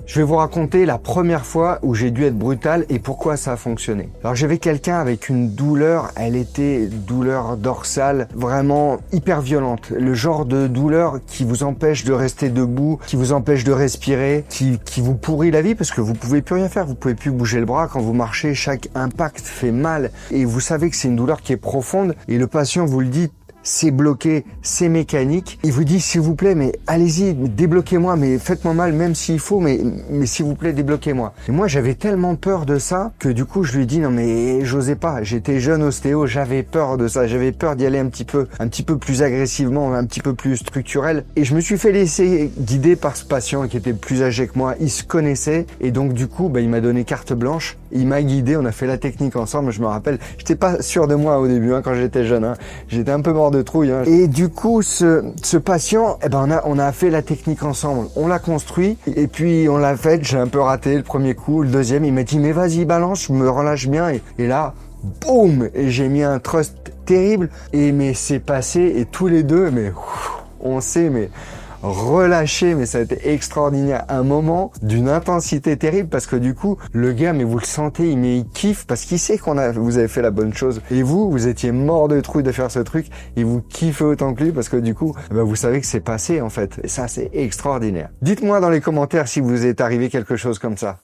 Je vais vous raconter la première fois où j'ai dû être brutal et pourquoi ça a fonctionné. Alors j'avais quelqu'un avec une douleur, elle était douleur dorsale, vraiment hyper violente. Le genre de douleur qui vous empêche de rester debout, qui vous empêche de respirer, qui vous pourrit la vie parce que vous pouvez plus rien faire, vous pouvez plus bouger le bras. Quand vous marchez, chaque impact fait mal et vous savez que c'est une douleur qui est profonde et le patient vous le dit, c'est bloqué, c'est mécanique. Il vous dit, s'il vous plaît, mais allez-y, débloquez-moi, mais faites-moi mal, même s'il faut, mais s'il vous plaît, débloquez-moi. Et moi, j'avais tellement peur de ça que du coup, je lui ai dit, non, mais j'osais pas. J'étais jeune ostéo, j'avais peur de ça. J'avais peur d'y aller un petit peu plus agressivement, un petit peu plus structurel. Et je me suis fait laisser guider par ce patient qui était plus âgé que moi. Il se connaissait. Et donc, du coup, il m'a donné carte blanche. Il m'a guidé. On a fait la technique ensemble. Je me rappelle, j'étais pas sûr de moi au début, quand j'étais jeune. J'étais un peu mort de trouille. Et du coup, ce patient, on a fait la technique ensemble. On l'a construit et puis on l'a fait. J'ai un peu raté le premier coup. Le deuxième, il m'a dit, mais vas-y, balance, je me relâche bien. Et là, boum! Et j'ai mis un trust terrible. Mais c'est passé et tous les deux, on s'est, relâché, mais ça a été extraordinaire. Un moment d'une intensité terrible parce que du coup, le gars, mais vous le sentez, il kiffe parce qu'il sait vous avez fait la bonne chose. Et vous étiez mort de trouille de faire ce truc et vous kiffez autant que lui parce que du coup, vous savez que c'est passé en fait. Et ça, c'est extraordinaire. Dites-moi dans les commentaires si vous est arrivé quelque chose comme ça.